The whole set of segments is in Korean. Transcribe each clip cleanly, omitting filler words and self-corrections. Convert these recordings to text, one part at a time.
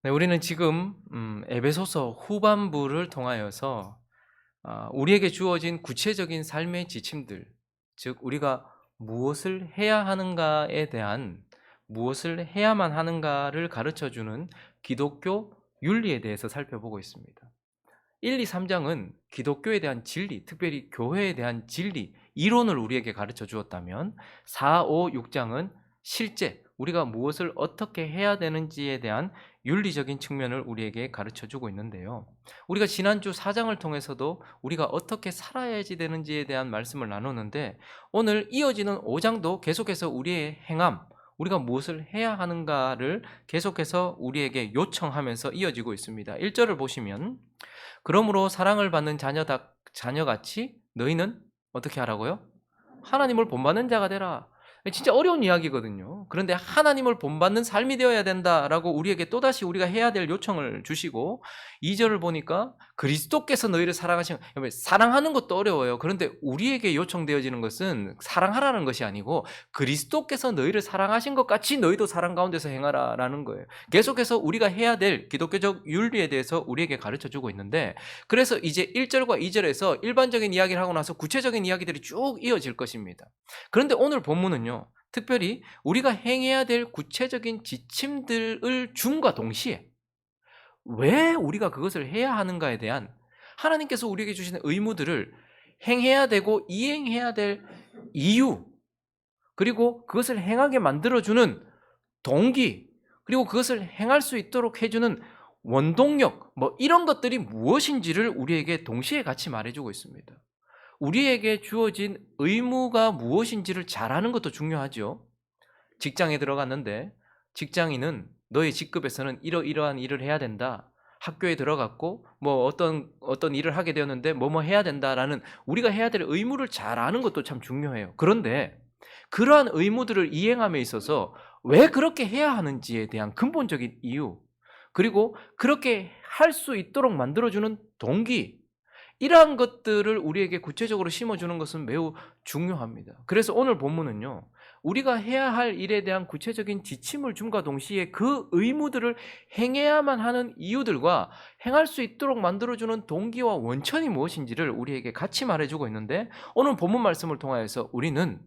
네, 우리는 지금 에베소서 후반부를 통하여서 우리에게 주어진 구체적인 삶의 지침들, 즉 우리가 무엇을 해야 하는가에 대한, 무엇을 해야만 하는가를 가르쳐주는 기독교 윤리에 대해서 살펴보고 있습니다. 1, 2, 3장은 기독교에 대한 진리, 특별히 교회에 대한 진리, 이론을 우리에게 가르쳐 주었다면 4, 5, 6장은 실제 우리가 무엇을 어떻게 해야 되는지에 대한 윤리적인 측면을 우리에게 가르쳐 주고 있는데요. 우리가 지난주 4장을 통해서도 우리가 어떻게 살아야지 되는지에 대한 말씀을 나누는데, 오늘 이어지는 5장도 계속해서 우리의 행함, 우리가 무엇을 해야 하는가를 계속해서 우리에게 요청하면서 이어지고 있습니다. 1절을 보시면, 그러므로 사랑을 받는 자녀같이 너희는 어떻게 하라고요? 하나님을 본받는 자가 되라. 진짜 어려운 이야기거든요. 그런데 하나님을 본받는 삶이 되어야 된다라고 우리에게 또다시 우리가 해야 될 요청을 주시고, 2절을 보니까 그리스도께서 너희를 사랑하신, 사랑하는 것도 어려워요. 그런데 우리에게 요청되어지는 것은 사랑하라는 것이 아니고 그리스도께서 너희를 사랑하신 것 같이 너희도 사랑 가운데서 행하라라는 거예요. 계속해서 우리가 해야 될 기독교적 윤리에 대해서 우리에게 가르쳐 주고 있는데, 그래서 이제 1절과 2절에서 일반적인 이야기를 하고 나서 구체적인 이야기들이 쭉 이어질 것입니다. 그런데 오늘 본문은요, 특별히 우리가 행해야 될 구체적인 지침들을 줌과 동시에 왜 우리가 그것을 해야 하는가에 대한 하나님께서 우리에게 주시는 의무들을 행해야 되고 이행해야 될 이유, 그리고 그것을 행하게 만들어주는 동기, 그리고 그것을 행할 수 있도록 해주는 원동력, 이런 것들이 무엇인지를 우리에게 동시에 같이 말해주고 있습니다. 우리에게 주어진 의무가 무엇인지를 잘 아는 것도 중요하죠. 직장에 들어갔는데 직장인은 너의 직급에서는 이러이러한 일을 해야 된다. 학교에 들어갔고 어떤 일을 하게 되었는데 뭐뭐 해야 된다라는 우리가 해야 될 의무를 잘 아는 것도 참 중요해요. 그런데 그러한 의무들을 이행함에 있어서 왜 그렇게 해야 하는지에 대한 근본적인 이유, 그리고 그렇게 할 수 있도록 만들어주는 동기, 이러한 것들을 우리에게 구체적으로 심어주는 것은 매우 중요합니다. 그래서 오늘 본문은요, 우리가 해야 할 일에 대한 구체적인 지침을 줌과 동시에 그 의무들을 행해야만 하는 이유들과 행할 수 있도록 만들어주는 동기와 원천이 무엇인지를 우리에게 같이 말해주고 있는데, 오늘 본문 말씀을 통하여서 우리는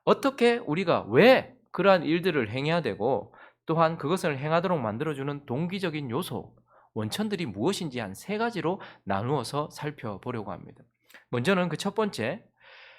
어떻게 우리가 왜 그러한 일들을 행해야 되고 또한 그것을 행하도록 만들어주는 동기적인 요소, 원천들이 무엇인지 한 세 가지로 나누어서 살펴보려고 합니다. 먼저는 그 첫 번째,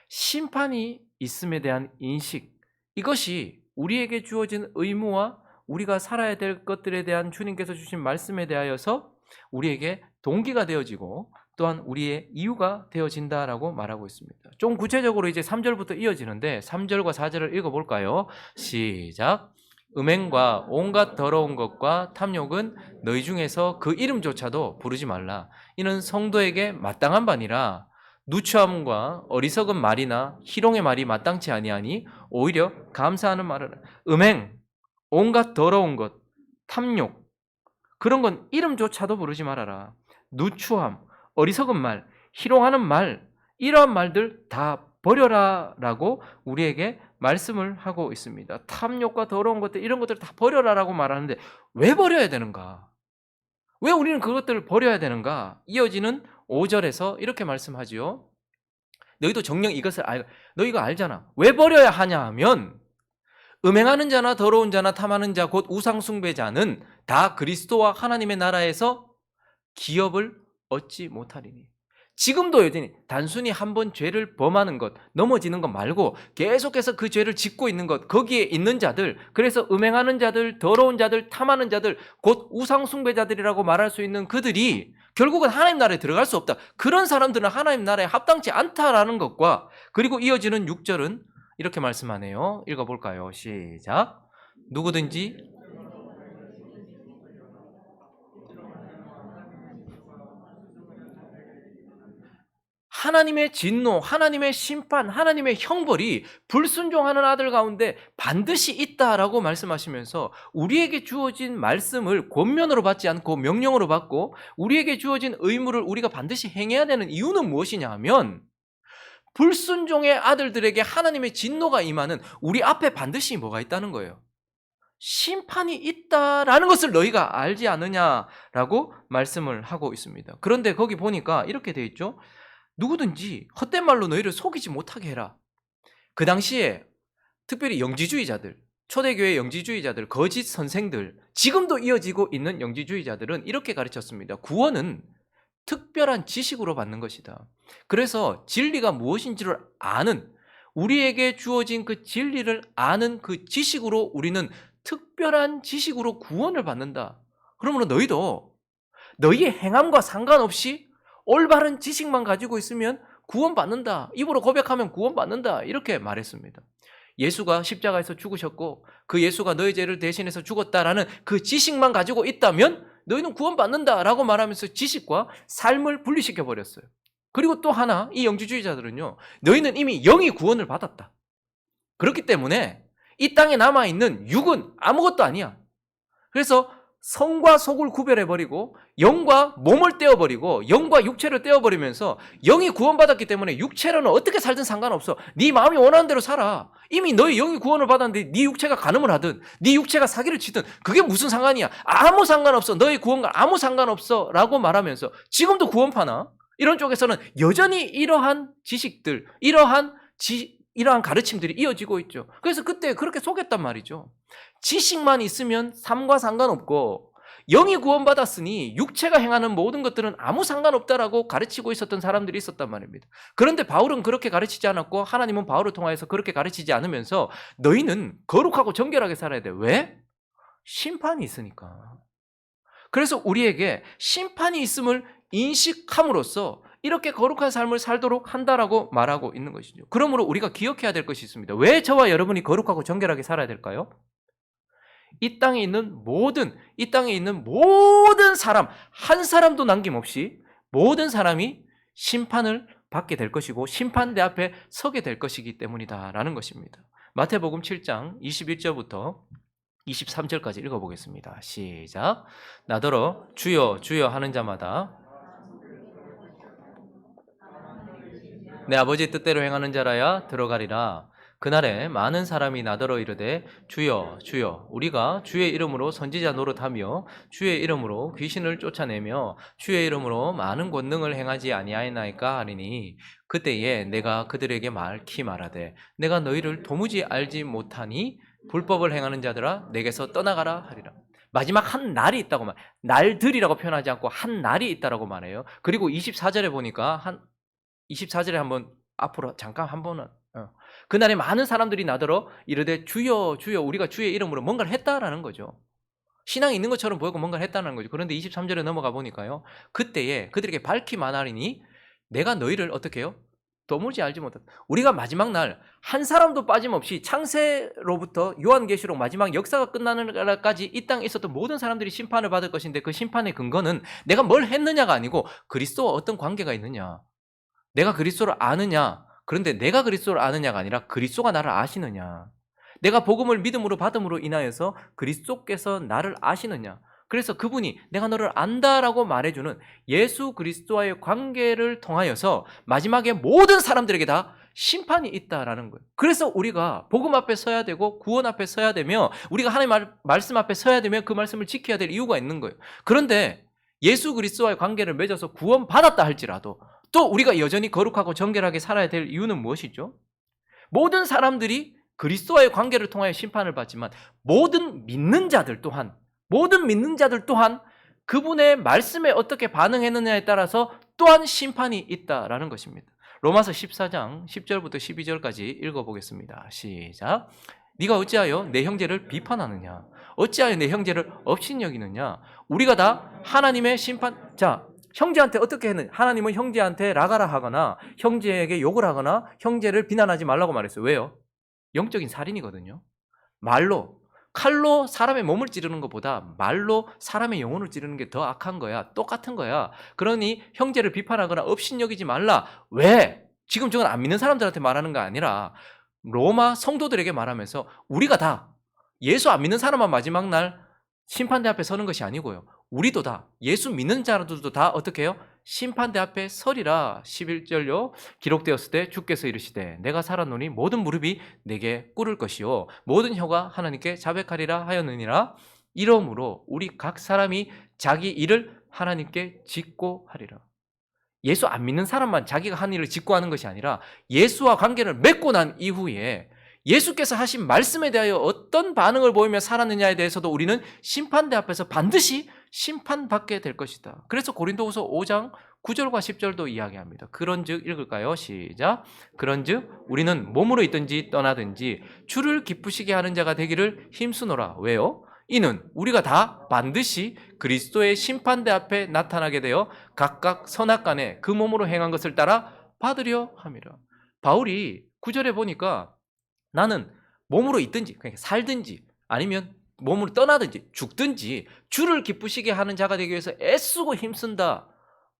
심판이 있음에 대한 인식. 이것이 우리에게 주어진 의무와 우리가 살아야 될 것들에 대한 주님께서 주신 말씀에 대하여서 우리에게 동기가 되어지고 또한 우리의 이유가 되어진다라고 말하고 있습니다. 좀 구체적으로 이제 3절부터 이어지는데 3절과 4절을 읽어볼까요? 시작. 음행과 온갖 더러운 것과 탐욕은 너희 중에서 그 이름조차도 부르지 말라. 이는 성도에게 마땅한 바니라. 누추함과 어리석은 말이나 희롱의 말이 마땅치 아니하니 오히려 감사하는 말을. 음행, 온갖 더러운 것, 탐욕, 그런 건 이름조차도 부르지 말아라. 누추함, 어리석은 말, 희롱하는 말, 이러한 말들 다 버려라라고 우리에게 말씀을 하고 있습니다. 탐욕과 더러운 것들, 이런 것들 다 버려라라고 말하는데 왜 버려야 되는가? 왜 우리는 그것들을 버려야 되는가? 이어지는 5절에서 이렇게 말씀하지요. 너희도 정녕 이것을 너희가 알잖아. 왜 버려야 하냐 하면, 음행하는 자나 더러운 자나 탐하는 자 곧 우상 숭배자는 다 그리스도와 하나님의 나라에서 기업을 얻지 못하리니. 지금도 여전히 단순히 한 번 죄를 범하는 것, 넘어지는 것 말고 계속해서 그 죄를 짓고 있는 것, 거기에 있는 자들, 그래서 음행하는 자들, 더러운 자들, 탐하는 자들, 곧 우상 숭배자들이라고 말할 수 있는 그들이 결국은 하나님 나라에 들어갈 수 없다. 그런 사람들은 하나님 나라에 합당치 않다라는 것과, 그리고 이어지는 6절은 이렇게 말씀하네요. 읽어볼까요? 시작. 누구든지 하나님의 진노, 하나님의 심판, 하나님의 형벌이 불순종하는 아들 가운데 반드시 있다라고 말씀하시면서 우리에게 주어진 말씀을 권면으로 받지 않고 명령으로 받고 우리에게 주어진 의무를 우리가 반드시 행해야 되는 이유는 무엇이냐 하면, 불순종의 아들들에게 하나님의 진노가 임하는 우리 앞에 반드시 뭐가 있다는 거예요? 심판이 있다라는 것을 너희가 알지 않느냐라고 말씀을 하고 있습니다. 그런데 거기 보니까 이렇게 되어 있죠. 누구든지 헛된 말로 너희를 속이지 못하게 해라. 그 당시에 특별히 영지주의자들, 초대교회 영지주의자들, 거짓 선생들, 지금도 이어지고 있는 영지주의자들은 이렇게 가르쳤습니다. 구원은 특별한 지식으로 받는 것이다. 그래서 진리가 무엇인지를 아는, 우리에게 주어진 그 진리를 아는 그 지식으로 우리는 특별한 지식으로 구원을 받는다. 그러므로 너희도 너희의 행함과 상관없이 올바른 지식만 가지고 있으면 구원받는다. 입으로 고백하면 구원받는다. 이렇게 말했습니다. 예수가 십자가에서 죽으셨고 그 예수가 너희 죄를 대신해서 죽었다라는 그 지식만 가지고 있다면 너희는 구원받는다라고 말하면서 지식과 삶을 분리시켜 버렸어요. 그리고 또 하나, 이 영지주의자들은요, 너희는 이미 영이 구원을 받았다. 그렇기 때문에 이 땅에 남아있는 육은 아무것도 아니야. 그래서 성과 속을 구별해버리고 영과 몸을 떼어버리고 영과 육체를 떼어버리면서 영이 구원받았기 때문에 육체로는 어떻게 살든 상관없어. 네 마음이 원하는 대로 살아. 이미 너의 영이 구원을 받았는데 네 육체가 간음을 하든 네 육체가 사기를 치든 그게 무슨 상관이야. 아무 상관없어. 너의 구원과 아무 상관없어 라고 말하면서 지금도 구원파나 이런 쪽에서는 여전히 이러한 지식들, 이러한 가르침들이 이어지고 있죠. 그래서 그때 그렇게 속였단 말이죠. 지식만 있으면 삶과 상관없고 영이 구원받았으니 육체가 행하는 모든 것들은 아무 상관없다라고 가르치고 있었던 사람들이 있었단 말입니다. 그런데 바울은 그렇게 가르치지 않았고 하나님은 바울을 통하여서 그렇게 가르치지 않으면서 너희는 거룩하고 정결하게 살아야 돼. 왜? 심판이 있으니까. 그래서 우리에게 심판이 있음을 인식함으로써 이렇게 거룩한 삶을 살도록 한다라고 말하고 있는 것이죠. 그러므로 우리가 기억해야 될 것이 있습니다. 왜 저와 여러분이 거룩하고 정결하게 살아야 될까요? 이 땅에 있는 모든 사람, 한 사람도 남김없이 모든 사람이 심판을 받게 될 것이고 심판대 앞에 서게 될 것이기 때문이다라는 것입니다. 마태복음 7장 21절부터 23절까지 읽어보겠습니다. 시작. 나더러 주여 주여 하는 자마다 내 아버지 뜻대로 행하는 자라야 들어가리라. 그날에 많은 사람이 나더러 이르되 주여 주여 우리가 주의 이름으로 선지자 노릇하며 주의 이름으로 귀신을 쫓아내며 주의 이름으로 많은 권능을 행하지 아니하였나이까 하리니 그때에 내가 그들에게 말키 말하되 내가 너희를 도무지 알지 못하니 불법을 행하는 자들아 내게서 떠나가라 하리라. 마지막 한 날이 있다고 말, 날들이라고 표현하지 않고 한 날이 있다라고 말해요. 그리고 24절에 보니까 24절에 한번 앞으로 잠깐 한 번은 그날에 많은 사람들이 나더러 이르되 주여 주여 우리가 주의 이름으로 뭔가를 했다라는 거죠. 신앙이 있는 것처럼 보이고 뭔가를 했다는 거죠. 그런데 23절에 넘어가 보니까요. 그때에 그들에게 밝히 말하리니 내가 너희를 어떻게 해요? 도무지 알지 못한다. 우리가 마지막 날 한 사람도 빠짐없이 창세로부터 요한계시록 마지막 역사가 끝나는 날까지 이 땅에 있었던 모든 사람들이 심판을 받을 것인데 그 심판의 근거는 내가 뭘 했느냐가 아니고 그리스도와 어떤 관계가 있느냐. 내가 그리스도를 아느냐. 그런데 내가 그리스도를 아느냐가 아니라 그리스도가 나를 아시느냐. 내가 복음을 믿음으로 받음으로 인하여서 그리스도께서 나를 아시느냐. 그래서 그분이 내가 너를 안다라고 말해주는 예수 그리스도와의 관계를 통하여서 마지막에 모든 사람들에게 다 심판이 있다라는 거예요. 그래서 우리가 복음 앞에 서야 되고 구원 앞에 서야 되며 우리가 하나님의 말씀 앞에 서야 되며 그 말씀을 지켜야 될 이유가 있는 거예요. 그런데 예수 그리스도와의 관계를 맺어서 구원 받았다 할지라도 또 우리가 여전히 거룩하고 정결하게 살아야 될 이유는 무엇이죠? 모든 사람들이 그리스도와의 관계를 통하여 심판을 받지만 모든 믿는 자들 또한 그분의 말씀에 어떻게 반응했느냐에 따라서 또한 심판이 있다라는 것입니다. 로마서 14장 10절부터 12절까지 읽어보겠습니다. 시작. 네가 어찌하여 내 형제를 비판하느냐? 어찌하여 내 형제를 업신여기느냐? 우리가 다 하나님의 심판. 자, 형제한테 어떻게 했느냐? 하나님은 형제한테 라가라 하거나 형제에게 욕을 하거나 형제를 비난하지 말라고 말했어요. 왜요? 영적인 살인이거든요. 말로, 칼로 사람의 몸을 찌르는 것보다 말로 사람의 영혼을 찌르는 게 더 악한 거야. 똑같은 거야. 그러니 형제를 비판하거나 업신여기지 말라. 왜? 지금 저건 안 믿는 사람들한테 말하는 거 아니라 로마 성도들에게 말하면서 우리가 다 예수 안 믿는 사람만 마지막 날 심판대 앞에 서는 것이 아니고요. 우리도 다 예수 믿는 자들도 다 어떻게 해요? 심판대 앞에 서리라. 11절요. 기록되었을 때 주께서 이르시되 내가 살았노니 모든 무릎이 내게 꿇을 것이요 모든 혀가 하나님께 자백하리라 하였느니라. 이러므로 우리 각 사람이 자기 일을 하나님께 짓고 하리라. 예수 안 믿는 사람만 자기가 한 일을 짓고 하는 것이 아니라 예수와 관계를 맺고 난 이후에 예수께서 하신 말씀에 대하여 어떤 반응을 보이며 살았느냐에 대해서도 우리는 심판대 앞에서 반드시 심판받게 될 것이다. 그래서 고린도후서 5장 9절과 10절도 이야기합니다. 그런즉 읽을까요? 시작. 그런즉 우리는 몸으로 있든지 떠나든지 주를 기쁘시게 하는 자가 되기를 힘쓰노라. 왜요? 이는 우리가 다 반드시 그리스도의 심판대 앞에 나타나게 되어 각각 선악간에 그 몸으로 행한 것을 따라 받으려 함이라. 바울이 9절에 보니까 나는 몸으로 있든지 그러니까 살든지 아니면 몸으로 떠나든지 죽든지 주를 기쁘시게 하는 자가 되기 위해서 애쓰고 힘쓴다.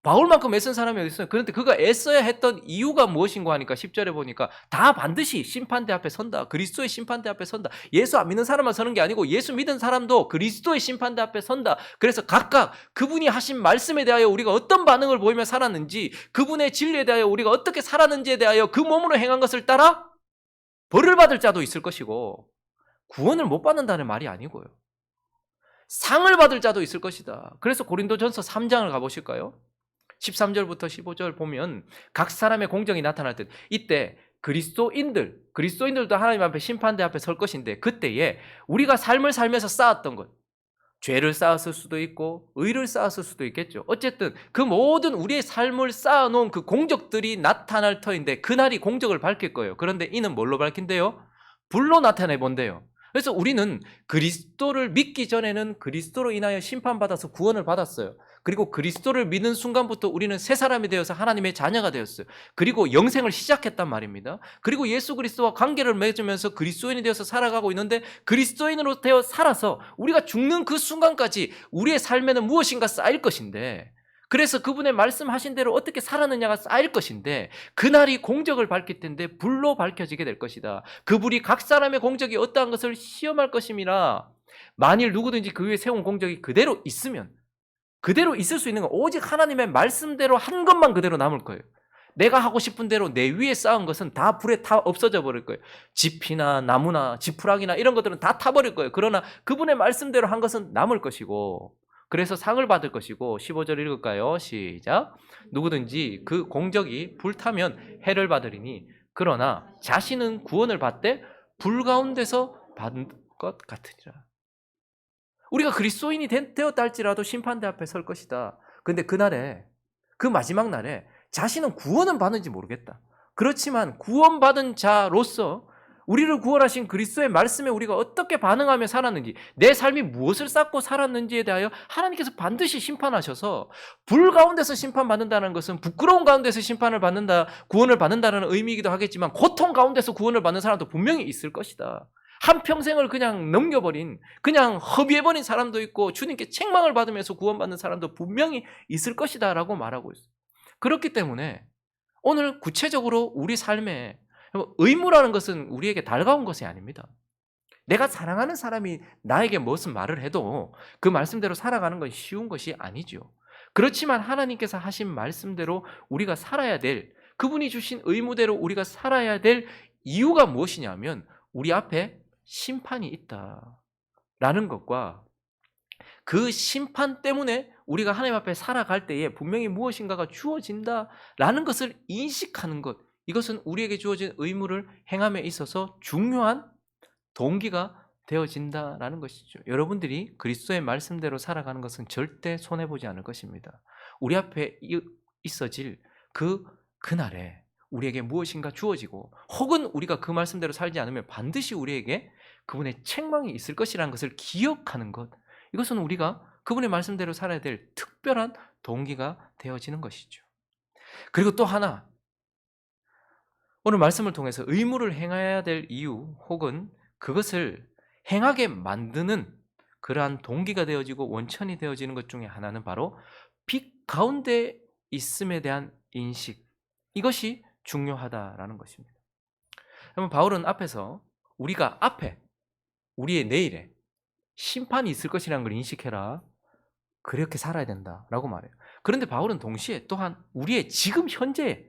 바울만큼 애쓴 사람이 어디 있어요? 그런데 그가 애써야 했던 이유가 무엇인가 하니까 10절에 보니까 다 반드시 심판대 앞에 선다. 그리스도의 심판대 앞에 선다. 예수 안 믿는 사람만 서는 게 아니고 예수 믿은 사람도 그리스도의 심판대 앞에 선다. 그래서 각각 그분이 하신 말씀에 대하여 우리가 어떤 반응을 보이며 살았는지, 그분의 진리에 대하여 우리가 어떻게 살았는지에 대하여 그 몸으로 행한 것을 따라 벌을 받을 자도 있을 것이고, 구원을 못 받는다는 말이 아니고요, 상을 받을 자도 있을 것이다. 그래서 고린도전서 3장을 가보실까요? 13절부터 15절 보면 각 사람의 공정이 나타날 때, 이때 그리스도인들도 하나님 앞에 심판대 앞에 설 것인데, 그때에 우리가 삶을 살면서 쌓았던 것, 죄를 쌓았을 수도 있고 의를 쌓았을 수도 있겠죠. 어쨌든 그 모든 우리의 삶을 쌓아놓은 그 공적들이 나타날 터인데, 그날이 공적을 밝힐 거예요. 그런데 이는 뭘로 밝힌대요? 불로 나타내 본대요. 그래서 우리는 그리스도를 믿기 전에는 그리스도로 인하여 심판받아서 구원을 받았어요. 그리고 그리스도를 믿는 순간부터 우리는 새 사람이 되어서 하나님의 자녀가 되었어요. 그리고 영생을 시작했단 말입니다. 그리고 예수 그리스도와 관계를 맺으면서 그리스도인이 되어서 살아가고 있는데, 그리스도인으로 되어 살아서 우리가 죽는 그 순간까지 우리의 삶에는 무엇인가 쌓일 것인데, 그래서 그분의 말씀하신 대로 어떻게 살았느냐가 쌓일 것인데, 그날이 공적을 밝힐 텐데 불로 밝혀지게 될 것이다. 그 불이 각 사람의 공적이 어떠한 것을 시험할 것임이라. 만일 누구든지 그 위에 세운 공적이 그대로 있으면, 그대로 있을 수 있는 건 오직 하나님의 말씀대로 한 것만 그대로 남을 거예요. 내가 하고 싶은 대로 내 위에 쌓은 것은 다 불에 다 없어져 버릴 거예요. 집이나 나무나 지푸라기나 이런 것들은 다 타버릴 거예요. 그러나 그분의 말씀대로 한 것은 남을 것이고, 그래서 상을 받을 것이고. 15절 읽을까요? 시작. 누구든지 그 공적이 불타면 해를 받으리니 그러나 자신은 구원을 받되 불 가운데서 받은 것 같으니라. 우리가 그리스도인이 되었다 할지라도 심판대 앞에 설 것이다. 그런데 그날에, 그 마지막 날에 자신은 구원은 받는지 모르겠다. 그렇지만 구원받은 자로서 우리를 구원하신 그리스도의 말씀에 우리가 어떻게 반응하며 살았는지, 내 삶이 무엇을 쌓고 살았는지에 대하여 하나님께서 반드시 심판하셔서, 불 가운데서 심판받는다는 것은 부끄러운 가운데서 심판을 받는다, 구원을 받는다는 의미이기도 하겠지만, 고통 가운데서 구원을 받는 사람도 분명히 있을 것이다. 한평생을 그냥 넘겨버린, 그냥 허비해버린 사람도 있고 주님께 책망을 받으면서 구원받는 사람도 분명히 있을 것이다 라고 말하고 있어요. 그렇기 때문에 오늘 구체적으로 우리 삶에 의무라는 것은 우리에게 달가운 것이 아닙니다. 내가 사랑하는 사람이 나에게 무슨 말을 해도 그 말씀대로 살아가는 건 쉬운 것이 아니죠. 그렇지만 하나님께서 하신 말씀대로 우리가 살아야 될, 그분이 주신 의무대로 우리가 살아야 될 이유가 무엇이냐면, 우리 앞에 심판이 있다라는 것과, 그 심판 때문에 우리가 하나님 앞에 살아갈 때에 분명히 무엇인가가 주어진다라는 것을 인식하는 것, 이것은 우리에게 주어진 의무를 행함에 있어서 중요한 동기가 되어진다라는 것이죠. 여러분들이 그리스도의 말씀대로 살아가는 것은 절대 손해보지 않을 것입니다. 우리 앞에 있어질 그날에 우리에게 무엇인가 주어지고, 혹은 우리가 그 말씀대로 살지 않으면 반드시 우리에게 그분의 책망이 있을 것이라는 것을 기억하는 것, 이것은 우리가 그분의 말씀대로 살아야 될 특별한 동기가 되어지는 것이죠. 그리고 또 하나, 오늘 말씀을 통해서 의무를 행해야 될 이유, 혹은 그것을 행하게 만드는 그러한 동기가 되어지고 원천이 되어지는 것 중에 하나는 바로 빛 가운데 있음에 대한 인식, 이것이 중요하다라는 것입니다. 그러면 바울은 앞에서 우리가 앞에, 우리의 내일에 심판이 있을 것이라는 걸 인식해라, 그렇게 살아야 된다라고 말해요. 그런데 바울은 동시에 또한 우리의 지금 현재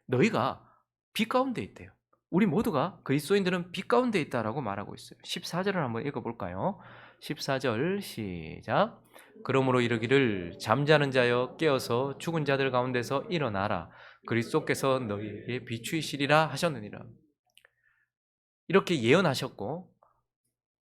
너희가 빛 가운데 있대요. 우리 모두가 그리스도인들은 빛 가운데 있다라고 말하고 있어요. 14절을 한번 읽어볼까요? 14절 시작. 그러므로 이르기를 잠자는 자여 깨어서 죽은 자들 가운데서 일어나라. 그리스도께서 너희에게 비추이시리라 하셨느니라. 이렇게 예언하셨고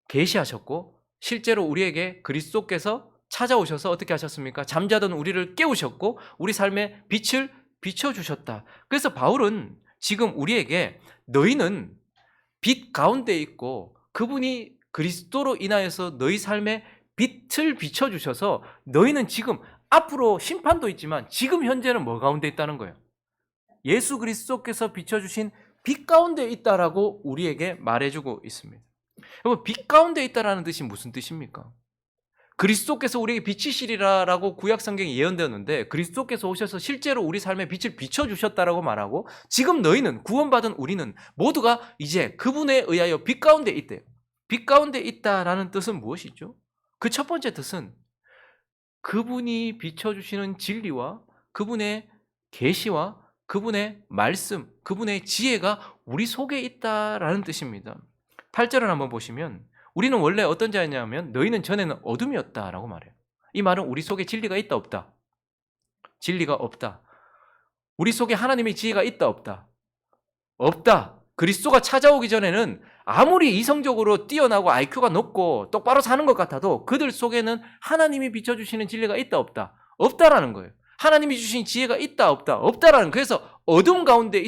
계시하셨고 실제로 우리에게 그리스도께서 찾아오셔서 어떻게 하셨습니까? 잠자던 우리를 깨우셨고 우리 삶에 빛을 비춰주셨다. 그래서 바울은 지금 우리에게 너희는 빛 가운데 있고 그분이 그리스도로 인하여서 너희 삶에 빛을 비춰주셔서 너희는 지금 앞으로 심판도 있지만 지금 현재는 뭐 가운데 있다는 거예요? 예수 그리스도께서 비춰주신 빛 가운데 있다라고 우리에게 말해주고 있습니다. 여러분, 빛 가운데 있다라는 뜻이 무슨 뜻입니까? 그리스도께서 우리에게 비치시리라라고 구약 성경에 예언되었는데 그리스도께서 오셔서 실제로 우리 삶에 빛을 비춰주셨다라고 말하고 지금 너희는 구원받은 우리는 모두가 이제 그분에 의하여 빛 가운데 있대요. 빛 가운데 있다라는 뜻은 무엇이죠? 그 첫 번째 뜻은 그분이 비춰주시는 진리와 그분의 계시와 그분의 말씀, 그분의 지혜가 우리 속에 있다라는 뜻입니다. 8절을 한번 보시면 우리는 원래 어떤 자였냐면 너희는 전에는 어둠이었다라고 말해요. 이 말은 우리 속에 진리가 있다 없다? 진리가 없다. 우리 속에 하나님의 지혜가 있다 없다? 없다. 그리스도가 찾아오기 전에는 아무리 이성적으로 뛰어나고 IQ가 높고 똑바로 사는 것 같아도 그들 속에는 하나님이 비춰주시는 진리가 있다 없다? 없다라는 거예요. 하나님이 주신 지혜가 있다 없다? 없다라는. 그래서 어둠 가운데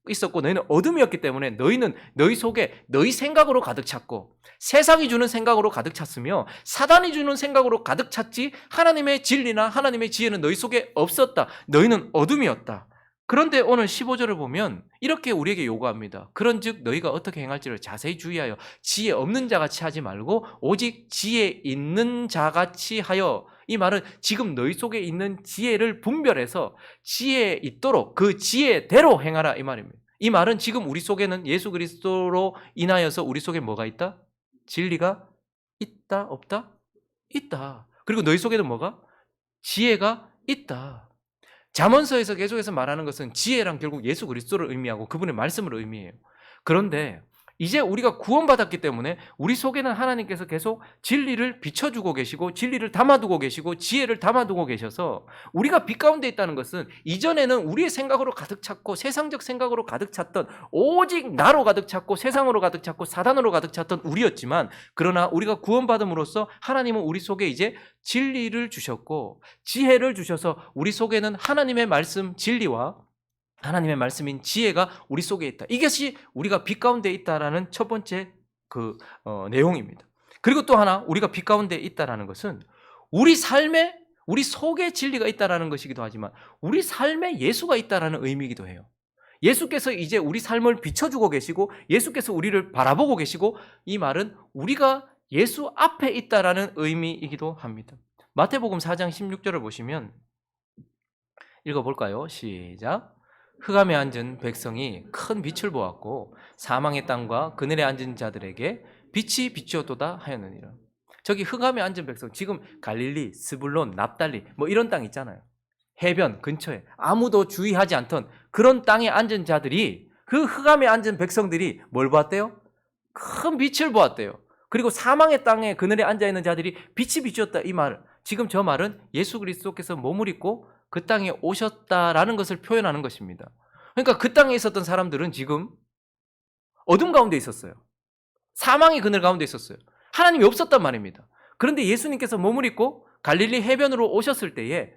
있었고 너희는 어둠이었기 때문에 너희는 너희 속에 너희 생각으로 가득 찼고 세상이 주는 생각으로 가득 찼으며 사단이 주는 생각으로 가득 찼지 하나님의 진리나 하나님의 지혜는 너희 속에 없었다. 너희는 어둠이었다. 그런데 오늘 15절을 보면 이렇게 우리에게 요구합니다. 그런즉 너희가 어떻게 행할지를 자세히 주의하여 지혜 없는 자같이 하지 말고 오직 지혜 있는 자같이 하여. 이 말은 지금 너희 속에 있는 지혜를 분별해서 지혜 있도록 그 지혜대로 행하라 이 말입니다. 이 말은 지금 우리 속에는 예수 그리스도로 인하여서 우리 속에 뭐가 있다? 진리가 있다 없다? 있다. 그리고 너희 속에는 뭐가? 지혜가 있다. 잠언서에서 계속해서 말하는 것은 지혜랑 결국 예수 그리스도를 의미하고 그분의 말씀을 의미해요. 그런데 이제 우리가 구원받았기 때문에 우리 속에는 하나님께서 계속 진리를 비춰주고 계시고 진리를 담아두고 계시고 지혜를 담아두고 계셔서 우리가 빛 가운데 있다는 것은 이전에는 우리의 생각으로 가득 찼고 세상적 생각으로 가득 찼던 오직 나로 가득 찼고 세상으로 가득 찼고 사단으로 가득 찼던 우리였지만 그러나 우리가 구원받음으로써 하나님은 우리 속에 이제 진리를 주셨고 지혜를 주셔서 우리 속에는 하나님의 말씀 진리와 하나님의 말씀인 지혜가 우리 속에 있다. 이것이 우리가 빛 가운데 있다라는 첫 번째 내용입니다. 그리고 또 하나 우리가 빛 가운데 있다라는 것은 우리 삶에 우리 속에 진리가 있다라는 것이기도 하지만 우리 삶에 예수가 있다라는 의미이기도 해요. 예수께서 이제 우리 삶을 비춰주고 계시고 예수께서 우리를 바라보고 계시고 이 말은 우리가 예수 앞에 있다라는 의미이기도 합니다. 마태복음 4장 16절을 보시면 읽어볼까요? 시작. 흑암에 앉은 백성이 큰 빛을 보았고 사망의 땅과 그늘에 앉은 자들에게 빛이 비추었도다 하였느니라. 저기 흑암에 앉은 백성, 지금 갈릴리, 스불론, 납달리 뭐 이런 땅 있잖아요. 해변 근처에 아무도 주의하지 않던 그런 땅에 앉은 자들이 그 흑암에 앉은 백성들이 뭘 보았대요? 큰 빛을 보았대요. 그리고 사망의 땅에 그늘에 앉아있는 자들이 빛이 비추었다. 이 말, 지금 저 말은 예수 그리스도께서 몸을 입고 그 땅에 오셨다라는 것을 표현하는 것입니다. 그러니까 그 땅에 있었던 사람들은 지금 어둠 가운데 있었어요. 사망의 그늘 가운데 있었어요. 하나님이 없었단 말입니다. 그런데 예수님께서 몸을 입고 갈릴리 해변으로 오셨을 때에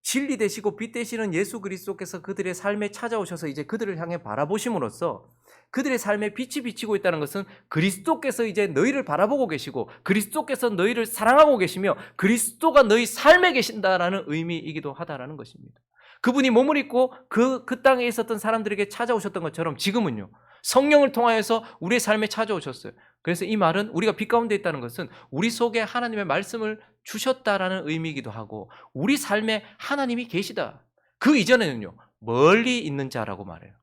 진리 되시고 빛 되시는 예수 그리스도께서 그들의 삶에 찾아오셔서 이제 그들을 향해 바라보심으로써 그들의 삶에 빛이 비치고 있다는 것은 그리스도께서 이제 너희를 바라보고 계시고 그리스도께서 너희를 사랑하고 계시며 그리스도가 너희 삶에 계신다라는 의미이기도 하다라는 것입니다. 그분이 몸을 입고 그 땅에 있었던 사람들에게 찾아오셨던 것처럼 지금은요 성령을 통하여서 우리의 삶에 찾아오셨어요. 그래서 이 말은 우리가 빛 가운데 있다는 것은 우리 속에 하나님의 말씀을 주셨다라는 의미이기도 하고 우리 삶에 하나님이 계시다. 그 이전에는요 멀리 있는 자라고 말해요.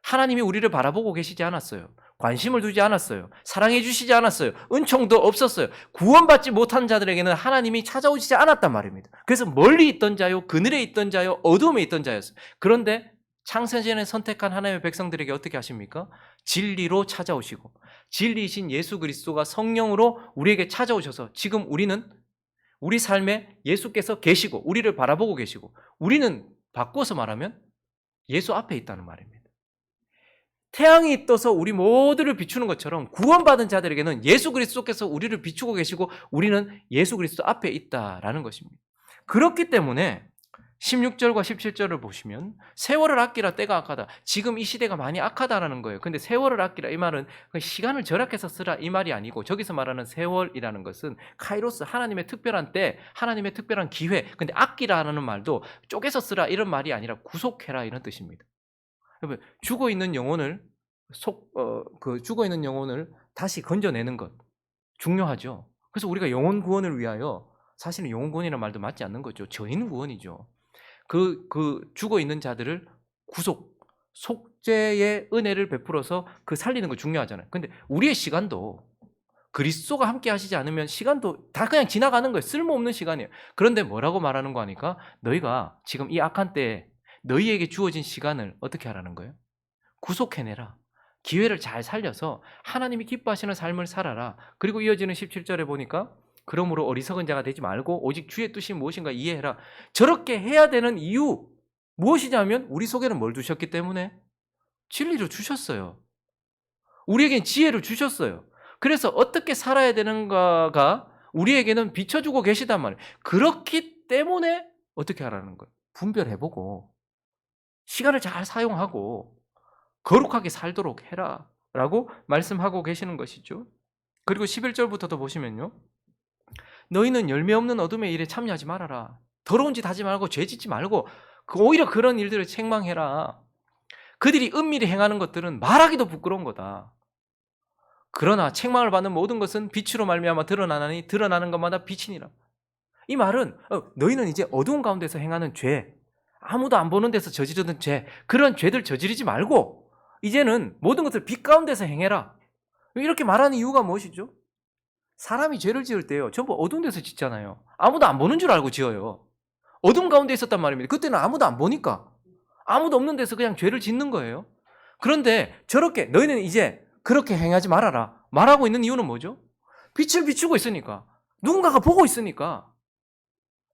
하나님이 우리를 바라보고 계시지 않았어요. 관심을 두지 않았어요. 사랑해 주시지 않았어요. 은총도 없었어요. 구원받지 못한 자들에게는 하나님이 찾아오시지 않았단 말입니다. 그래서 멀리 있던 자요, 그늘에 있던 자요, 어둠에 있던 자였어요. 그런데 창세전에 선택한 하나님의 백성들에게 어떻게 하십니까? 진리로 찾아오시고 진리이신 예수 그리스도가 성령으로 우리에게 찾아오셔서 지금 우리는 우리 삶에 예수께서 계시고 우리를 바라보고 계시고 우리는 바꿔서 말하면 예수 앞에 있다는 말입니다. 태양이 떠서 우리 모두를 비추는 것처럼 구원받은 자들에게는 예수 그리스도께서 우리를 비추고 계시고 우리는 예수 그리스도 앞에 있다라는 것입니다. 그렇기 때문에 16절과 17절을 보시면 세월을 아끼라 때가 악하다. 지금 이 시대가 많이 악하다라는 거예요. 근데 세월을 아끼라 이 말은 시간을 절약해서 쓰라 이 말이 아니고 저기서 말하는 세월이라는 것은 카이로스, 하나님의 특별한 때, 하나님의 특별한 기회. 근데 아끼라는 말도 쪼개서 쓰라 이런 말이 아니라 구속해라 이런 뜻입니다. 여러분, 죽어 있는 영혼을 죽어 있는 영혼을 다시 건져내는 것 중요하죠. 그래서 우리가 영혼 구원을 위하여 사실은 영혼 구원이라는 말도 맞지 않는 거죠. 저인 구원이죠. 그 죽어 있는 자들을 속죄의 은혜를 베풀어서 그 살리는 거 중요하잖아요. 근데 우리의 시간도 그리스도가 함께 하시지 않으면 시간도 다 그냥 지나가는 거예요. 쓸모없는 시간이에요. 그런데 뭐라고 말하는 거 하니까 너희가 지금 이 악한 때에 너희에게 주어진 시간을 어떻게 하라는 거예요? 구속해내라. 기회를 잘 살려서 하나님이 기뻐하시는 삶을 살아라. 그리고 이어지는 17절에 보니까 그러므로 어리석은 자가 되지 말고 오직 주의 뜻이 무엇인가 이해해라. 저렇게 해야 되는 이유 무엇이냐면 우리 속에는 뭘 주셨기 때문에 진리를 주셨어요. 우리에겐 지혜를 주셨어요. 그래서 어떻게 살아야 되는가가 우리에게는 비춰주고 계시단 말이에요. 그렇기 때문에 어떻게 하라는 거예요? 분별해보고 시간을 잘 사용하고 거룩하게 살도록 해라 라고 말씀하고 계시는 것이죠. 그리고 11절부터도 보시면요, 너희는 열매 없는 어둠의 일에 참여하지 말아라. 더러운 짓 하지 말고 죄 짓지 말고 오히려 그런 일들을 책망해라. 그들이 은밀히 행하는 것들은 말하기도 부끄러운 거다. 그러나 책망을 받는 모든 것은 빛으로 말미암아 드러나나니 드러나는 것마다 빛이니라. 이 말은 너희는 이제 어두운 가운데서 행하는 죄, 아무도 안 보는 데서 저지르는 죄, 그런 죄들 저지르지 말고 이제는 모든 것을 빛 가운데서 행해라. 이렇게 말하는 이유가 무엇이죠? 사람이 죄를 지을 때요, 전부 어두운 데서 짓잖아요. 아무도 안 보는 줄 알고 지어요. 어둠 가운데 있었단 말입니다. 그때는 아무도 안 보니까 아무도 없는 데서 그냥 죄를 짓는 거예요. 그런데 저렇게 너희는 이제 그렇게 행하지 말아라 말하고 있는 이유는 뭐죠? 빛을 비추고 있으니까, 누군가가 보고 있으니까.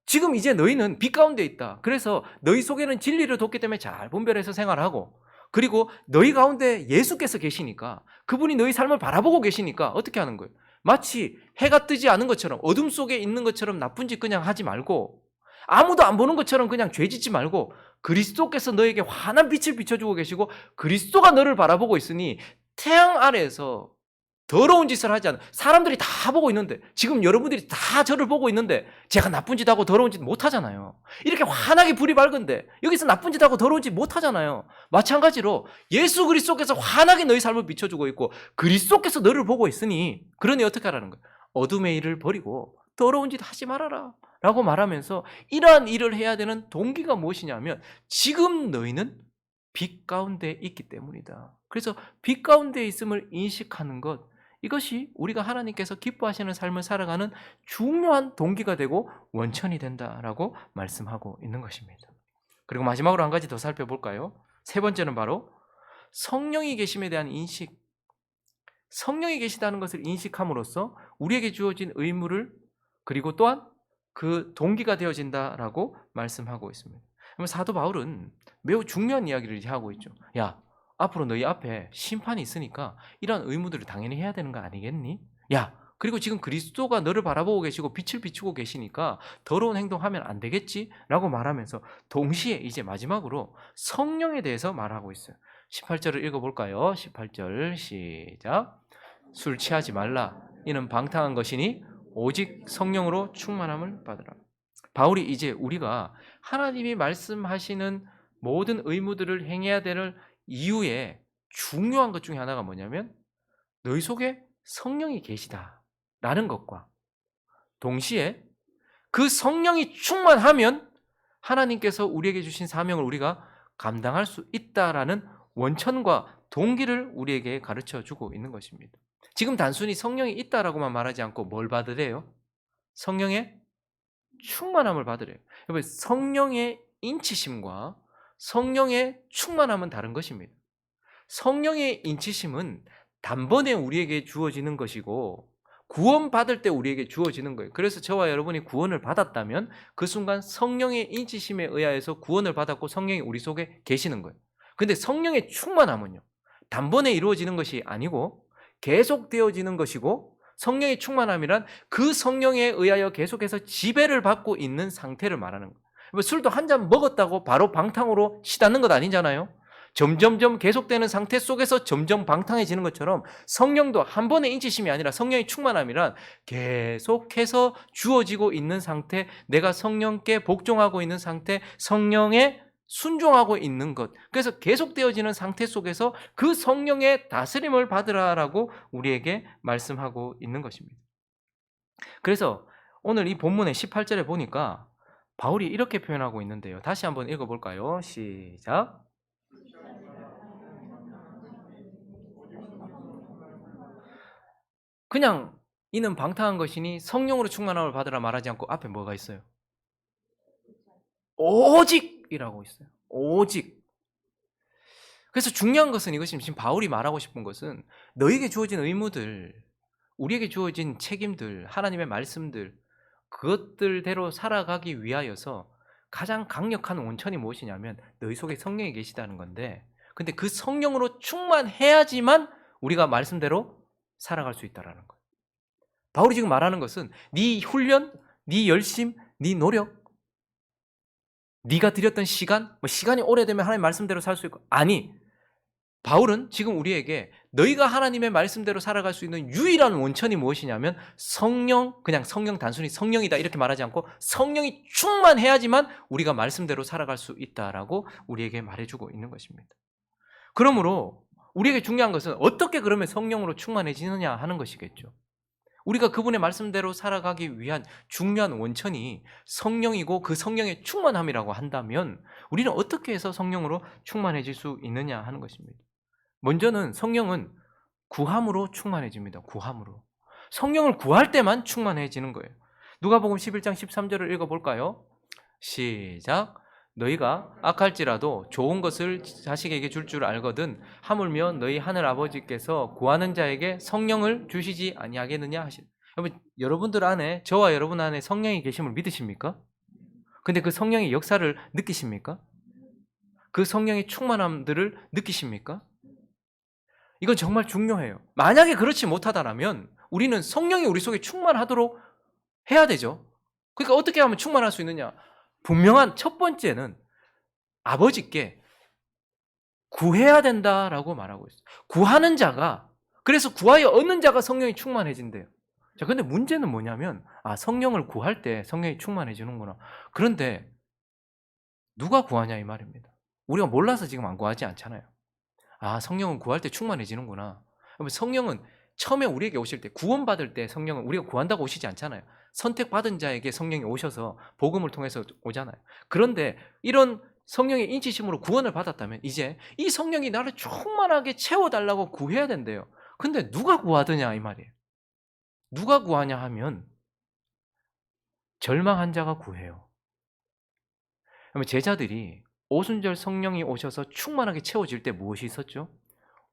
지금 이제 너희는 빛 가운데 있다. 그래서 너희 속에는 진리를 뒀기 때문에 잘 분별해서 생활하고, 그리고 너희 가운데 예수께서 계시니까, 그분이 너희 삶을 바라보고 계시니까 어떻게 하는 거예요? 마치 해가 뜨지 않은 것처럼, 어둠 속에 있는 것처럼 나쁜 짓 그냥 하지 말고, 아무도 안 보는 것처럼 그냥 죄 짓지 말고, 그리스도께서 너에게 환한 빛을 비춰주고 계시고 그리스도가 너를 바라보고 있으니 태양 아래에서 더러운 짓을 하지 않아. 사람들이 다 보고 있는데, 지금 여러분들이 다 저를 보고 있는데 제가 나쁜 짓 하고 더러운 짓 못 하잖아요. 이렇게 환하게 불이 밝은데 여기서 나쁜 짓 하고 더러운 짓 못 하잖아요. 마찬가지로 예수 그리스도께서 환하게 너희 삶을 비춰주고 있고 그리스도께서 너를 보고 있으니, 그러니 어떻게 하라는 거예요? 어둠의 일을 버리고 더러운 짓 하지 말아라 라고 말하면서 이러한 일을 해야 되는 동기가 무엇이냐면 지금 너희는 빛 가운데 있기 때문이다. 그래서 빛 가운데 있음을 인식하는 것, 이것이 우리가 하나님께서 기뻐하시는 삶을 살아가는 중요한 동기가 되고 원천이 된다라고 말씀하고 있는 것입니다. 그리고 마지막으로 한 가지 더 살펴볼까요? 세 번째는 바로 성령이 계심에 대한 인식. 성령이 계시다는 것을 인식함으로써 우리에게 주어진 의무를, 그리고 또한 그 동기가 되어진다라고 말씀하고 있습니다. 그러면 사도 바울은 매우 중요한 이야기를 하고 있죠. 야, 앞으로 너희 앞에 심판이 있으니까 이런 의무들을 당연히 해야 되는 거 아니겠니? 야, 그리고 지금 그리스도가 너를 바라보고 계시고 빛을 비추고 계시니까 더러운 행동하면 안 되겠지? 라고 말하면서 동시에 이제 마지막으로 성령에 대해서 말하고 있어요. 18절을 읽어볼까요? 18절 시작. 술 취하지 말라. 이는 방탕한 것이니 오직 성령으로 충만함을 받으라. 바울이 이제 우리가 하나님이 말씀하시는 모든 의무들을 행해야 되는 이유에 중요한 것 중에 하나가 뭐냐면 너희 속에 성령이 계시다라는 것과 동시에 그 성령이 충만하면 하나님께서 우리에게 주신 사명을 우리가 감당할 수 있다라는 원천과 동기를 우리에게 가르쳐 주고 있는 것입니다. 지금 단순히 성령이 있다라고만 말하지 않고 뭘 받으래요? 성령의 충만함을 받으래요. 여러분, 성령의 인치심과 성령의 충만함은 다른 것입니다. 성령의 인치심은 단번에 우리에게 주어지는 것이고 구원받을 때 우리에게 주어지는 거예요. 그래서 저와 여러분이 구원을 받았다면 그 순간 성령의 인치심에 의하여서 구원을 받았고 성령이 우리 속에 계시는 거예요. 근데 성령의 충만함은요, 단번에 이루어지는 것이 아니고 계속되어지는 것이고, 성령의 충만함이란 그 성령에 의하여 계속해서 지배를 받고 있는 상태를 말하는 거예요. 술도 한 잔 먹었다고 바로 방탕으로 치닫는 것 아니잖아요. 점점점 계속되는 상태 속에서 점점 방탕해지는 것처럼 성령도 한 번의 인치심이 아니라 성령의 충만함이란 계속해서 주어지고 있는 상태, 내가 성령께 복종하고 있는 상태, 성령에 순종하고 있는 것, 그래서 계속되어지는 상태 속에서 그 성령의 다스림을 받으라라고 우리에게 말씀하고 있는 것입니다. 그래서 오늘 이 본문의 18절에 보니까 바울이 이렇게 표현하고 있는데요. 다시 한번 읽어볼까요? 시작. 그냥 이는 방탕한 것이니 성령으로 충만함을 받으라 말하지 않고 앞에 뭐가 있어요? 오직이라고 있어요. 오직. 그래서 중요한 것은 이것입니다. 지금 바울이 말하고 싶은 것은 너에게 주어진 의무들, 우리에게 주어진 책임들, 하나님의 말씀들, 그것들대로 살아가기 위하여서 가장 강력한 원천이 무엇이냐면 너희 속에 성령이 계시다는 건데, 근데 그 성령으로 충만해야지만 우리가 말씀대로 살아갈 수 있다는 거예요. 바울이 지금 말하는 것은 네 훈련, 네 열심, 네 노력, 네가 들였던 시간, 시간이 오래되면 하나님 말씀대로 살 수 있고, 아니, 바울은 지금 우리에게 너희가 하나님의 말씀대로 살아갈 수 있는 유일한 원천이 무엇이냐면 성령, 그냥 성령, 단순히 성령이다 이렇게 말하지 않고 성령이 충만해야지만 우리가 말씀대로 살아갈 수 있다라고 우리에게 말해주고 있는 것입니다. 그러므로 우리에게 중요한 것은 어떻게 그러면 성령으로 충만해지느냐 하는 것이겠죠. 우리가 그분의 말씀대로 살아가기 위한 중요한 원천이 성령이고 그 성령의 충만함이라고 한다면 우리는 어떻게 해서 성령으로 충만해질 수 있느냐 하는 것입니다. 먼저는 성령은 구함으로 충만해집니다. 구함으로. 성령을 구할 때만 충만해지는 거예요. 누가복음 11장 13절을 읽어볼까요? 시작. 너희가 악할지라도 좋은 것을 자식에게 줄 줄 알거든 하물며 너희 하늘 아버지께서 구하는 자에게 성령을 주시지 아니하겠느냐 하시. 여러분들 안에, 저와 여러분 안에 성령이 계심을 믿으십니까? 근데 그 성령의 역사를 느끼십니까? 그 성령의 충만함들을 느끼십니까? 이건 정말 중요해요. 만약에 그렇지 못하다면 우리는 성령이 우리 속에 충만하도록 해야 되죠. 그러니까 어떻게 하면 충만할 수 있느냐? 분명한 첫 번째는 아버지께 구해야 된다라고 말하고 있어요. 구하는 자가, 그래서 구하여 얻는 자가 성령이 충만해진대요. 자, 근데 문제는 뭐냐면, 성령을 구할 때 성령이 충만해지는구나. 그런데 누가 구하냐 이 말입니다. 우리가 몰라서 지금 안 구하지 않잖아요. 성령은 구할 때 충만해지는구나. 성령은 처음에 우리에게 오실 때, 구원받을 때 성령은 우리가 구한다고 오시지 않잖아요. 선택받은 자에게 성령이 오셔서 복음을 통해서 오잖아요. 그런데 이런 성령의 인치심으로 구원을 받았다면 이제 이 성령이 나를 충만하게 채워달라고 구해야 된대요. 근데 누가 구하느냐 이 말이에요. 누가 구하냐 하면 절망한 자가 구해요. 그러면 제자들이 오순절 성령이 오셔서 충만하게 채워질 때 무엇이 있었죠?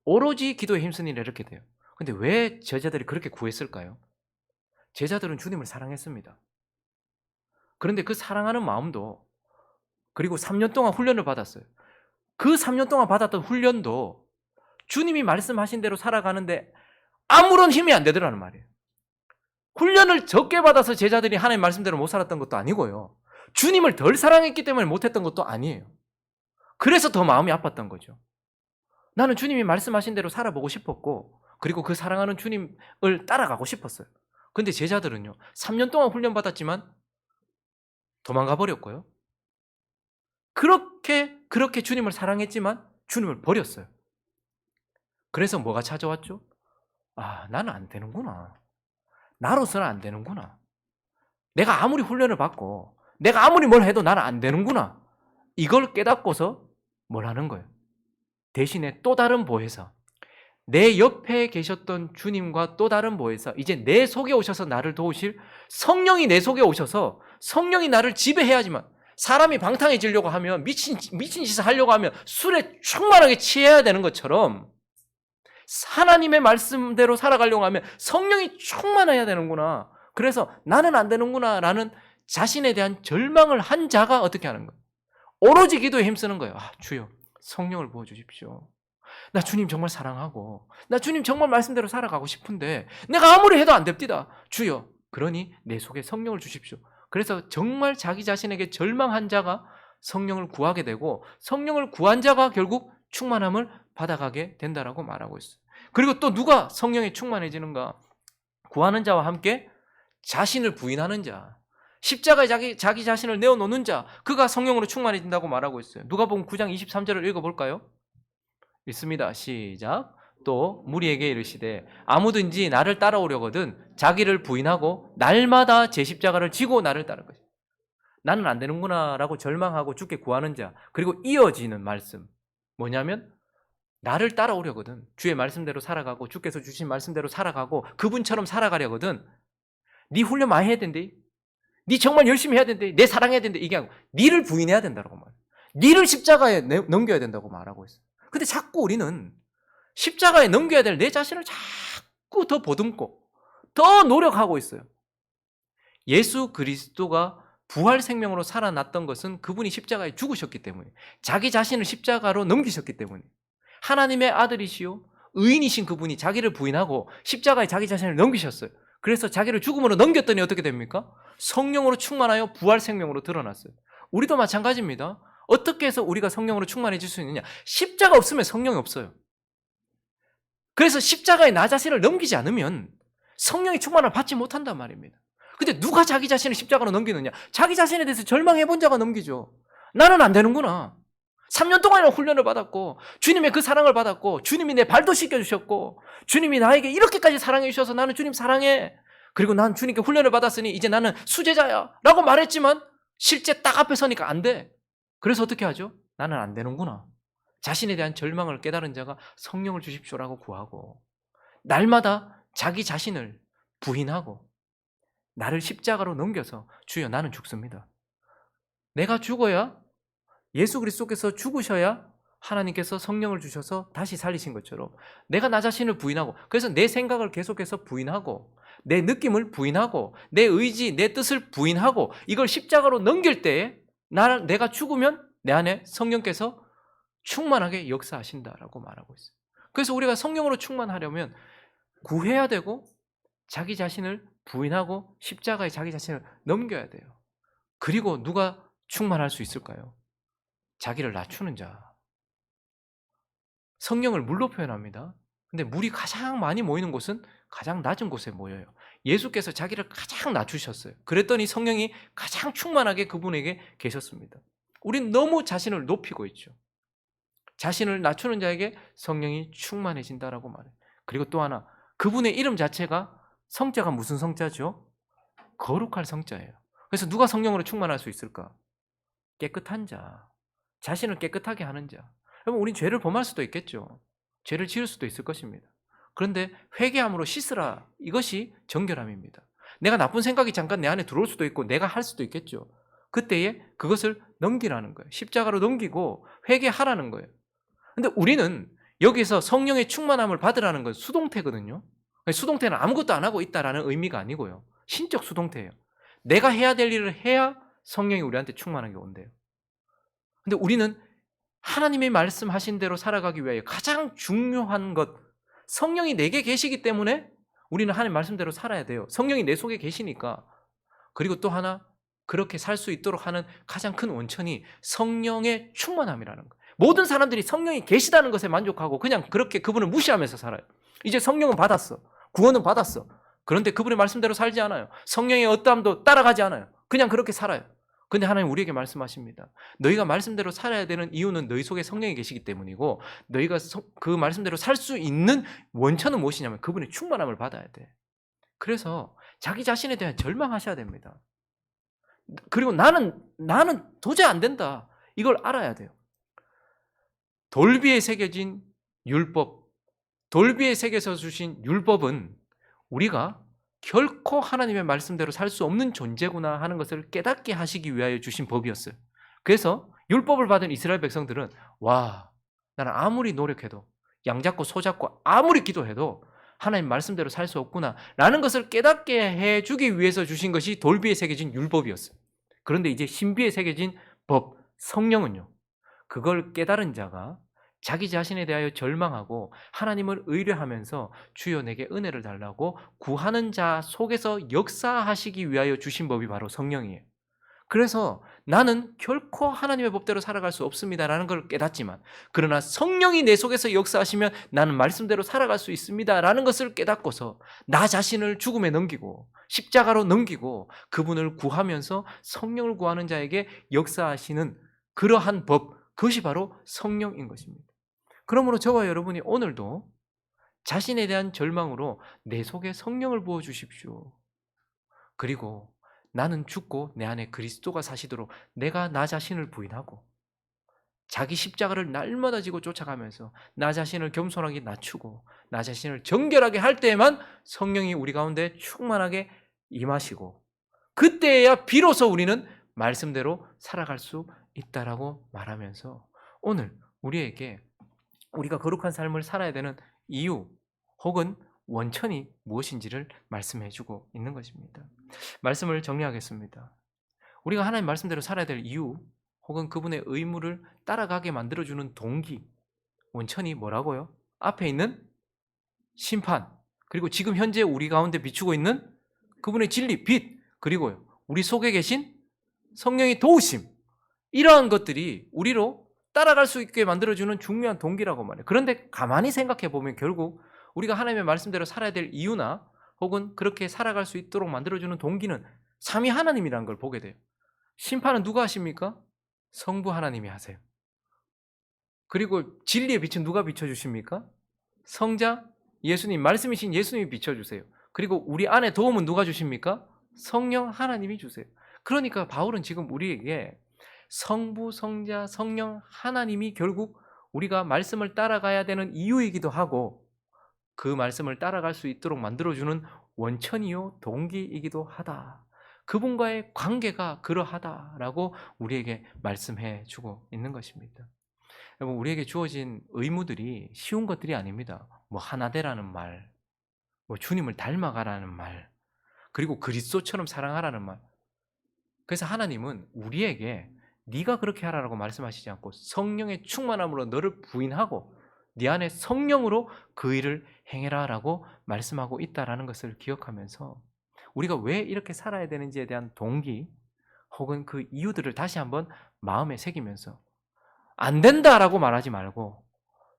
오로지 기도에 힘쓰니라 이렇게 돼요. 근데 왜 제자들이 그렇게 구했을까요? 제자들은 주님을 사랑했습니다. 그런데 그 사랑하는 마음도, 그리고 3년 동안 훈련을 받았어요. 그 3년 동안 받았던 훈련도 주님이 말씀하신 대로 살아가는데 아무런 힘이 안 되더라는 말이에요. 훈련을 적게 받아서 제자들이 하나님 말씀대로 못 살았던 것도 아니고요. 주님을 덜 사랑했기 때문에 못했던 것도 아니에요. 그래서 더 마음이 아팠던 거죠. 나는 주님이 말씀하신 대로 살아보고 싶었고, 그리고 그 사랑하는 주님을 따라가고 싶었어요. 근데 제자들은요, 3년 동안 훈련받았지만 도망가 버렸고요. 그렇게 주님을 사랑했지만 주님을 버렸어요. 그래서 뭐가 찾아왔죠? 나는 안 되는구나. 나로서는 안 되는구나. 내가 아무리 훈련을 받고 내가 아무리 뭘 해도 나는 안 되는구나. 이걸 깨닫고서 뭘 하는 거예요? 대신에 또 다른 보혜사, 내 옆에 계셨던 주님과 또 다른 보혜사, 이제 내 속에 오셔서 나를 도우실 성령이 내 속에 오셔서 성령이 나를 지배해야지만, 사람이 방탕해지려고 하면, 미친 짓을 하려고 하면 술에 충만하게 취해야 되는 것처럼 하나님의 말씀대로 살아가려고 하면 성령이 충만해야 되는구나. 그래서 나는 안 되는구나 라는 자신에 대한 절망을 한 자가 어떻게 하는 거예요? 오로지 기도에 힘쓰는 거예요. 아, 주여 성령을 부어주십시오. 나 주님 정말 사랑하고 나 주님 정말 말씀대로 살아가고 싶은데 내가 아무리 해도 안 됩니다. 주여, 그러니 내 속에 성령을 주십시오. 그래서 정말 자기 자신에게 절망한 자가 성령을 구하게 되고, 성령을 구한 자가 결국 충만함을 받아가게 된다라고 말하고 있어요. 그리고 또 누가 성령에 충만해지는가? 구하는 자와 함께 자신을 부인하는 자, 십자가에 자기 자신을 내어놓는 자, 그가 성령으로 충만해진다고 말하고 있어요. 누가복음 9장 23절을 읽어볼까요? 읽습니다. 시작. 또 무리에게 이르시되 아무든지 나를 따라오려거든 자기를 부인하고 날마다 제 십자가를 지고 나를 따를 것이다. 나는 안 되는구나 라고 절망하고 주께 구하는 자, 그리고 이어지는 말씀 뭐냐면, 나를 따라오려거든, 주의 말씀대로 살아가고 주께서 주신 말씀대로 살아가고 그분처럼 살아가려거든 네 훈련 많이 해야 된대, 네 정말 열심히 해야 된대, 내 사랑해야 된대, 이게 아니고 니를 부인해야 된다고 말해. 니를 십자가에 넘겨야 된다고 말하고 있어. 근데 자꾸 우리는 십자가에 넘겨야 될 내 자신을 자꾸 더 보듬고 더 노력하고 있어요. 예수 그리스도가 부활 생명으로 살아났던 것은 그분이 십자가에 죽으셨기 때문에, 자기 자신을 십자가로 넘기셨기 때문에, 하나님의 아들이시요 의인이신 그분이 자기를 부인하고 십자가에 자기 자신을 넘기셨어요. 그래서 자기를 죽음으로 넘겼더니 어떻게 됩니까? 성령으로 충만하여 부활 생명으로 드러났어요. 우리도 마찬가지입니다. 어떻게 해서 우리가 성령으로 충만해질 수 있느냐? 십자가 없으면 성령이 없어요. 그래서 십자가에 나 자신을 넘기지 않으면 성령의 충만을 받지 못한단 말입니다. 근데 누가 자기 자신을 십자가로 넘기느냐? 자기 자신에 대해서 절망해본 자가 넘기죠. 나는 안 되는구나. 3년 동안이나 훈련을 받았고 주님의 그 사랑을 받았고 주님이 내 발도 씻겨주셨고 주님이 나에게 이렇게까지 사랑해 주셔서 나는 주님 사랑해. 그리고 난 주님께 훈련을 받았으니 이제 나는 수제자야 라고 말했지만 실제 딱 앞에 서니까 안 돼. 그래서 어떻게 하죠? 나는 안 되는구나. 자신에 대한 절망을 깨달은 자가 성령을 주십시오라고 구하고 날마다 자기 자신을 부인하고 나를 십자가로 넘겨서 주여 나는 죽습니다. 내가 죽어야, 예수 그리스도께서 죽으셔야 하나님께서 성령을 주셔서 다시 살리신 것처럼 내가 나 자신을 부인하고, 그래서 내 생각을 계속해서 부인하고 내 느낌을 부인하고 내 의지, 내 뜻을 부인하고 이걸 십자가로 넘길 때에 내가 죽으면 내 안에 성령께서 충만하게 역사하신다라고 말하고 있어요. 그래서 우리가 성령으로 충만하려면 구해야 되고 자기 자신을 부인하고 십자가에 자기 자신을 넘겨야 돼요. 그리고 누가 충만할 수 있을까요? 자기를 낮추는 자. 성령을 물로 표현합니다. 근데 물이 가장 많이 모이는 곳은 가장 낮은 곳에 모여요. 예수께서 자기를 가장 낮추셨어요. 그랬더니 성령이 가장 충만하게 그분에게 계셨습니다. 우린 너무 자신을 높이고 있죠. 자신을 낮추는 자에게 성령이 충만해진다라고 말해요. 그리고 또 하나, 그분의 이름 자체가 성자가 무슨 성자죠? 거룩할 성자예요. 그래서 누가 성령으로 충만할 수 있을까? 깨끗한 자, 자신을 깨끗하게 하는 자. 여러분, 우린 죄를 범할 수도 있겠죠. 죄를 지을 수도 있을 것입니다. 그런데 회개함으로 씻으라, 이것이 정결함입니다. 내가 나쁜 생각이 잠깐 내 안에 들어올 수도 있고 내가 할 수도 있겠죠. 그때에 그것을 넘기라는 거예요. 십자가로 넘기고 회개하라는 거예요. 근데 우리는 여기서 성령의 충만함을 받으라는 건 수동태거든요. 수동태는 아무것도 안 하고 있다라는 의미가 아니고요. 신적 수동태예요. 내가 해야 될 일을 해야 성령이 우리한테 충만하게 온대요. 근데 우리는 하나님의 말씀하신 대로 살아가기 위하여 가장 중요한 것, 성령이 내게 계시기 때문에 우리는 하나님 말씀대로 살아야 돼요. 성령이 내 속에 계시니까. 그리고 또 하나, 그렇게 살 수 있도록 하는 가장 큰 원천이 성령의 충만함이라는 거예요. 모든 사람들이 성령이 계시다는 것에 만족하고 그냥 그렇게 그분을 무시하면서 살아요. 이제 성령은 받았어. 구원은 받았어. 그런데 그분의 말씀대로 살지 않아요. 성령의 어떠함도 따라가지 않아요. 그냥 그렇게 살아요. 근데 하나님 우리에게 말씀하십니다. 너희가 말씀대로 살아야 되는 이유는 너희 속에 성령이 계시기 때문이고, 너희가 그 말씀대로 살 수 있는 원천은 무엇이냐면 그분의 충만함을 받아야 돼. 그래서 자기 자신에 대한 절망하셔야 됩니다. 그리고 나는 도저히 안 된다, 이걸 알아야 돼요. 돌비에 새겨진 율법, 돌비에 새겨서 주신 율법은 우리가 결코 하나님의 말씀대로 살 수 없는 존재구나 하는 것을 깨닫게 하시기 위하여 주신 법이었어요. 그래서 율법을 받은 이스라엘 백성들은 와, 나는 아무리 노력해도 양 잡고 소 잡고 아무리 기도해도 하나님 말씀대로 살 수 없구나 라는 것을 깨닫게 해주기 위해서 주신 것이 돌비에 새겨진 율법이었어요. 그런데 이제 신비에 새겨진 법, 성령은요, 그걸 깨달은 자가 자기 자신에 대하여 절망하고 하나님을 의뢰하면서 주여 내게 은혜를 달라고 구하는 자 속에서 역사하시기 위하여 주신 법이 바로 성령이에요. 그래서 나는 결코 하나님의 법대로 살아갈 수 없습니다라는 걸 깨닫지만, 그러나 성령이 내 속에서 역사하시면 나는 말씀대로 살아갈 수 있습니다라는 것을 깨닫고서 나 자신을 죽음에 넘기고 십자가로 넘기고 그분을 구하면서 성령을 구하는 자에게 역사하시는 그러한 법, 그것이 바로 성령인 것입니다. 그러므로 저와 여러분이 오늘도 자신에 대한 절망으로 내 속에 성령을 부어주십시오. 그리고 나는 죽고 내 안에 그리스도가 사시도록 내가 나 자신을 부인하고 자기 십자가를 날마다 지고 쫓아가면서 나 자신을 겸손하게 낮추고 나 자신을 정결하게 할 때에만 성령이 우리 가운데 충만하게 임하시고, 그때야 비로소 우리는 말씀대로 살아갈 수 있다라고 말하면서 오늘 우리에게 우리가 거룩한 삶을 살아야 되는 이유 혹은 원천이 무엇인지를 말씀해 주고 있는 것입니다. 말씀을 정리하겠습니다. 우리가 하나님 말씀대로 살아야 될 이유 혹은 그분의 의무를 따라가게 만들어주는 동기, 원천이 뭐라고요? 앞에 있는 심판, 그리고 지금 현재 우리 가운데 비추고 있는 그분의 진리, 빛, 그리고요 우리 속에 계신 성령의 도우심, 이러한 것들이 우리로 따라갈 수 있게 만들어주는 중요한 동기라고 말해요. 그런데 가만히 생각해 보면 결국 우리가 하나님의 말씀대로 살아야 될 이유나 혹은 그렇게 살아갈 수 있도록 만들어주는 동기는 삼위 하나님이라는 걸 보게 돼요. 심판은 누가 하십니까? 성부 하나님이 하세요. 그리고 진리의 빛은 누가 비춰주십니까? 성자 예수님, 말씀이신 예수님이 비춰주세요. 그리고 우리 안에 도움은 누가 주십니까? 성령 하나님이 주세요. 그러니까 바울은 지금 우리에게 성부, 성자, 성령 하나님이 결국 우리가 말씀을 따라가야 되는 이유이기도 하고 그 말씀을 따라갈 수 있도록 만들어주는 원천이요 동기이기도 하다. 그분과의 관계가 그러하다라고 우리에게 말씀해 주고 있는 것입니다. 여러분, 우리에게 주어진 의무들이 쉬운 것들이 아닙니다. 뭐 하나 되라는 말, 뭐 주님을 닮아가라는 말, 그리고 그리스도처럼 사랑하라는 말. 그래서 하나님은 우리에게 네가 그렇게 하라고 말씀하시지 않고 성령의 충만함으로 너를 부인하고 네 안에 성령으로 그 일을 행해라라고 말씀하고 있다라는 것을 기억하면서 우리가 왜 이렇게 살아야 되는지에 대한 동기 혹은 그 이유들을 다시 한번 마음에 새기면서 안 된다라고 말하지 말고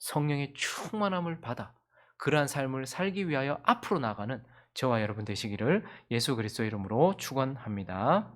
성령의 충만함을 받아 그러한 삶을 살기 위하여 앞으로 나가는 저와 여러분 되시기를 예수 그리스도의 이름으로 축원합니다.